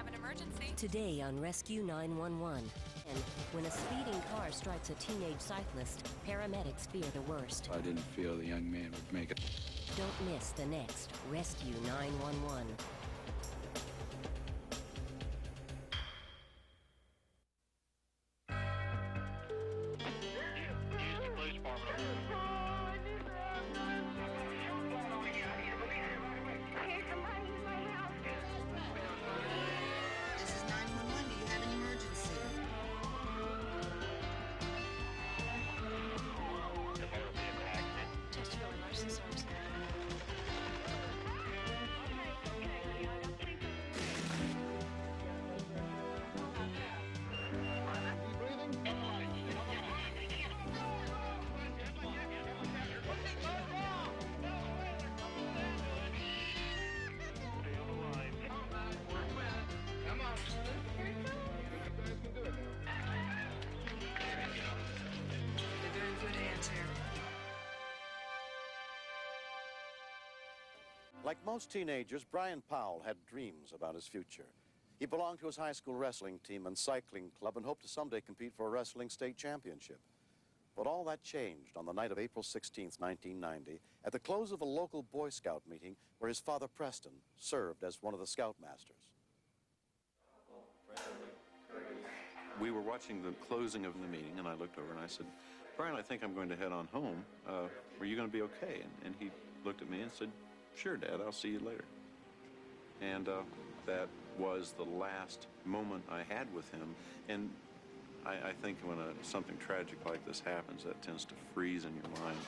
have an emergency? Today on Rescue 911. And when a speeding car strikes a teenage cyclist, paramedics fear the worst. I didn't feel the young man would make it. Don't miss the next Rescue 911. Like most teenagers, Brian Powell had dreams about his future. He belonged to his high school wrestling team and cycling club and hoped to someday compete for a wrestling state championship. But all that changed on the night of April 16th, 1990, at the close of a local Boy Scout meeting where his father, Preston, served as one of the Scoutmasters. We were watching the closing of the meeting, and I looked over and I said, Brian, I think I'm going to head on home. Are you going to be okay? And he looked at me and said, sure, Dad, I'll see you later. And that was the last moment I had with him. And I think when something tragic like this happens, that tends to freeze in your mind.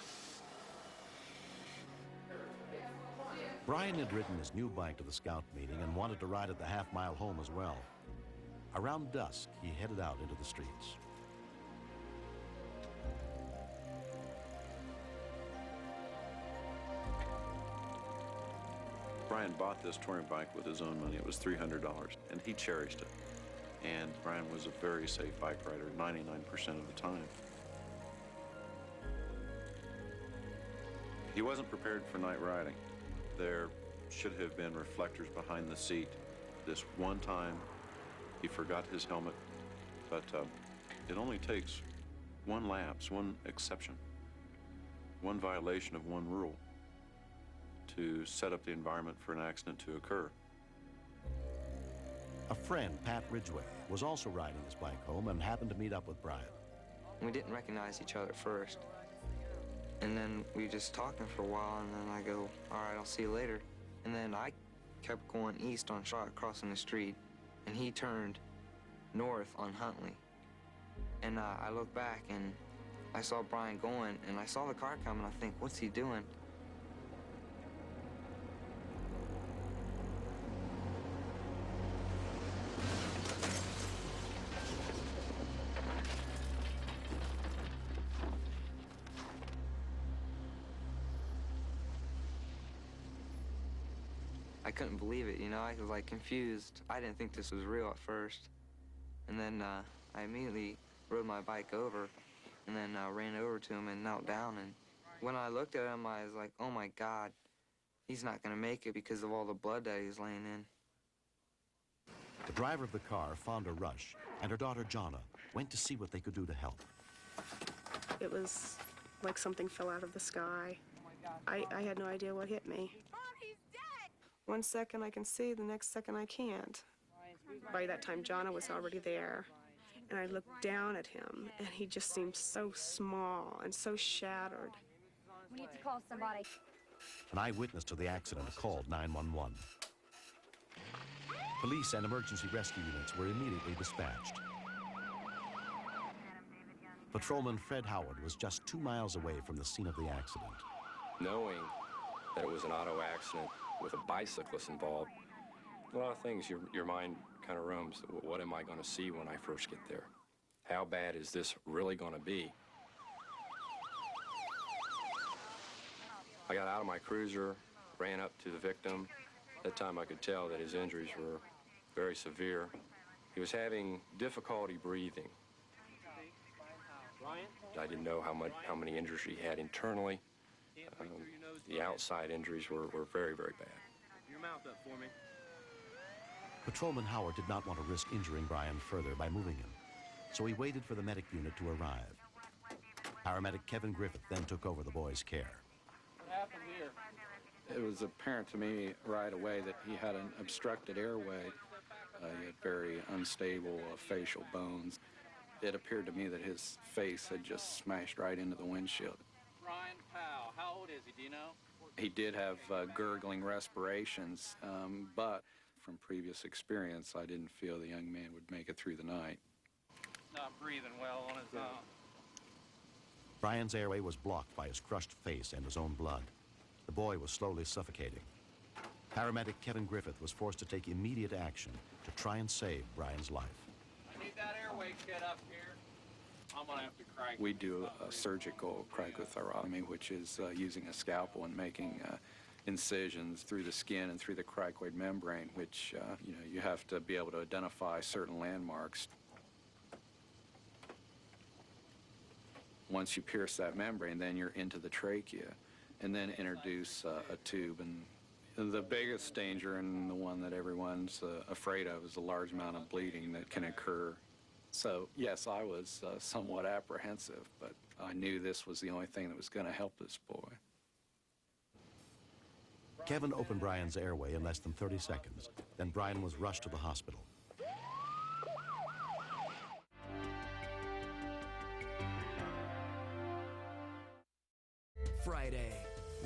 Brian had ridden his new bike to the Scout meeting and wanted to ride it the half-mile home as well. Around dusk, he headed out into the streets. Brian bought this touring bike with his own money. It was $300, and he cherished it. And Brian was a very safe bike rider 99% of the time. He wasn't prepared for night riding. There should have been reflectors behind the seat. This one time, he forgot his helmet, but it only takes one lapse, one exception, one violation of one rule to set up the environment for an accident to occur. A friend, Pat Ridgway, was also riding his bike home and happened to meet up with Brian. We didn't recognize each other at first. And then we just talking for a while, and then I go, all right, I'll see you later. And then I kept going east on Shot, crossing the street, and he turned north on Huntley. And I looked back, and I saw Brian going, and I saw the car coming. I think, what's he doing? I couldn't believe it, you know, I was like confused. I didn't think this was real at first. And then I immediately rode my bike over and then ran over to him and knelt down. And when I looked at him, I was like, oh my God, he's not gonna make it because of all the blood that he's laying in. The driver of the car, Fonda Rush, and her daughter, Jonna, went to see what they could do to help. It was like something fell out of the sky. I had no idea what hit me. Mom, he's dead! One second I can see, the next second I can't. By that time, Jonna was already there. And I looked down at him, and he just seemed so small and so shattered. We need to call somebody. An eyewitness to the accident called 911. Police and emergency rescue units were immediately dispatched. Patrolman Fred Howard was just 2 miles away from the scene of the accident. Knowing that it was an auto accident with a bicyclist involved, a lot of things, your mind kind of roams. What am I going to see when I first get there? How bad is this really going to be? I got out of my cruiser, ran up to the victim. At that time I could tell that his injuries were very severe. He was having difficulty breathing. I didn't know how many injuries he had internally. The outside injuries were very, very bad. Your mouth up for me. Patrolman Howard did not want to risk injuring Brian further by moving him, so he waited for the medic unit to arrive. Paramedic Kevin Griffith then took over the boy's care. What happened here? It was apparent to me right away that he had an obstructed airway. He had very unstable facial bones. It appeared to me that his face had just smashed right into the windshield. Brian Powell, how old is he, do you know? He did have gurgling respirations, but from previous experience, I didn't feel the young man would make it through the night. Not breathing well on his own. Brian's airway was blocked by his crushed face and his own blood. The boy was slowly suffocating. Paramedic Kevin Griffith was forced to take immediate action to try and save Brian's life. I need that airway kit up here. I'm gonna have to crank. We do a surgical cricothyrotomy, which is using a scalpel and making incisions through the skin and through the cricoid membrane, which you have to be able to identify certain landmarks. Once you pierce that membrane, then you're into the trachea, and then introduce a tube. And the biggest danger, and the one that everyone's afraid of, is the large amount of bleeding that can occur. So, yes, I was somewhat apprehensive, but I knew this was the only thing that was going to help this boy. Kevin opened Brian's airway in less than 30 seconds. Then Brian was rushed to the hospital. Friday.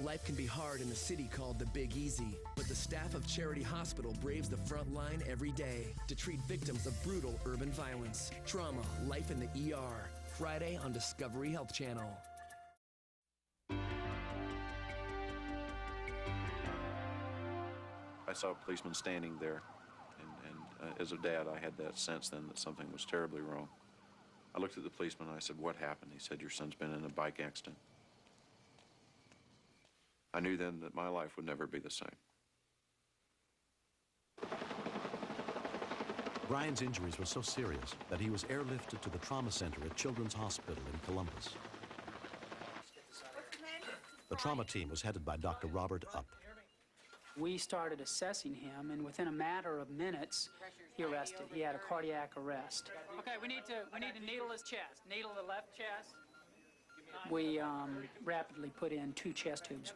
Life can be hard in a city called the Big Easy, but the staff of Charity Hospital braves the front line every day to treat victims of brutal urban violence, trauma, life in the ER. Friday on Discovery Health Channel. I saw a policeman standing there, and as a dad, I had that sense then that something was terribly wrong. I looked at the policeman and I said, "What happened?" He said, "Your son's been in a bike accident." I knew then that my life would never be the same. Brian's injuries were so serious that he was airlifted to the trauma center at Children's Hospital in Columbus. The trauma team was headed by Dr. Robert Upp. We started assessing him, and within a matter of minutes, he arrested. He had a cardiac arrest. Okay, we need to needle his chest. Needle the left chest. We rapidly put in 2 chest tubes,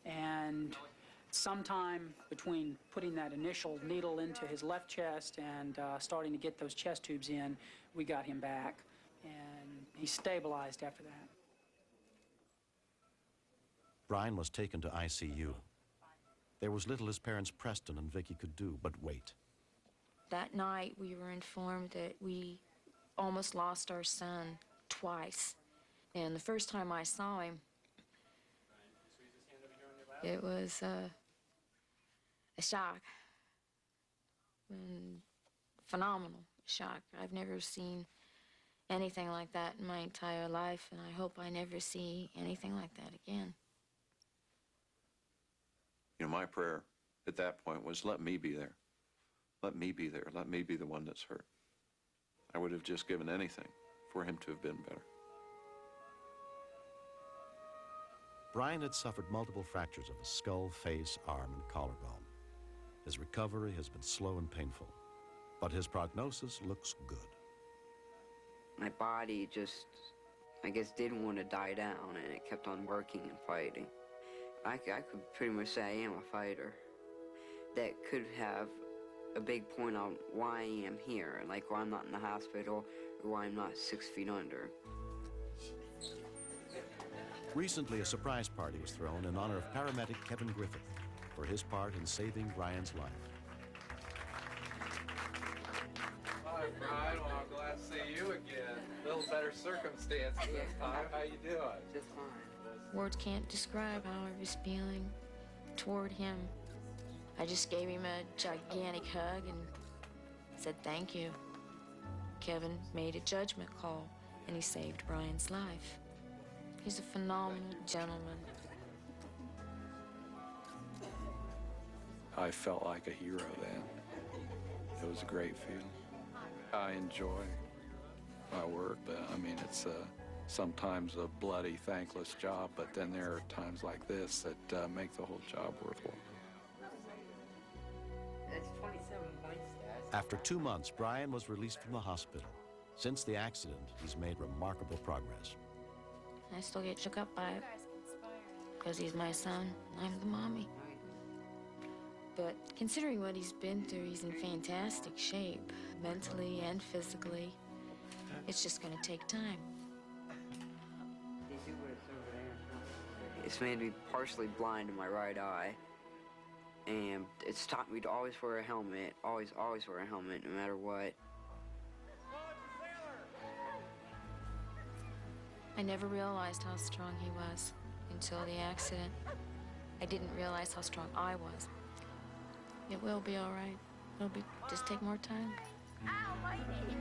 and sometime between putting that initial needle into his left chest and starting to get those chest tubes in, we got him back, and he stabilized after that. Brian was taken to ICU. There was little his parents Preston and Vicky could do but wait. That night we were informed that we almost lost our son twice. And the first time I saw him, it was a shock. Phenomenal shock. I've never seen anything like that in my entire life, and I hope I never see anything like that again. You know, my prayer at that point was, let me be there. Let me be there. Let me be the one that's hurt. I would have just given anything for him to have been better. Brian had suffered multiple fractures of his skull, face, arm, and collarbone. His recovery has been slow and painful, but his prognosis looks good. My body just, I guess, didn't want to die down, and it kept on working and fighting. I could pretty much say I am a fighter. That could have a big point on why I am here, like why I'm not in the hospital or why I'm not 6 feet under. Recently, a surprise party was thrown in honor of paramedic Kevin Griffith for his part in saving Brian's life. Hi, Brian. Well, I'm glad to see you again. A little better circumstances this time. How you doing? Just fine. Words can't describe how I was feeling toward him. I just gave him a gigantic hug and said thank you. Kevin made a judgment call, and he saved Brian's life. He's a phenomenal gentleman. I felt like a hero then. It was a great feeling. I enjoy my work, but I mean, it's sometimes a bloody, thankless job, but then there are times like this that make the whole job worthwhile. That's 27 points, Dad. After 2 months, Brian was released from the hospital. Since the accident, he's made remarkable progress. I still get shook up by it because he's my son, I'm the mommy. But considering what he's been through, he's in fantastic shape, mentally and physically. It's just gonna take time. It's made me partially blind in my right eye, and it's taught me to always wear a helmet, always wear a helmet, no matter what. I never realized how strong he was until the accident. I didn't realize how strong I was. It will be all right. It'll be just take more time. Ow, my knee.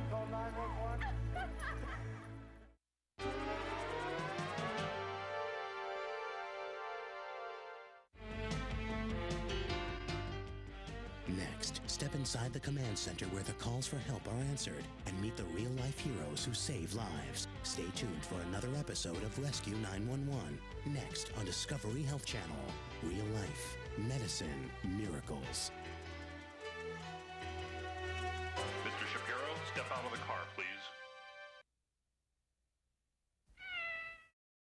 Call 911. Next, step inside the command center where the calls for help are answered and meet the real-life heroes who save lives. Stay tuned for another episode of Rescue 911. Next on Discovery Health Channel. Real life, medicine, miracles. Mr. Shapiro, step out of the car, please.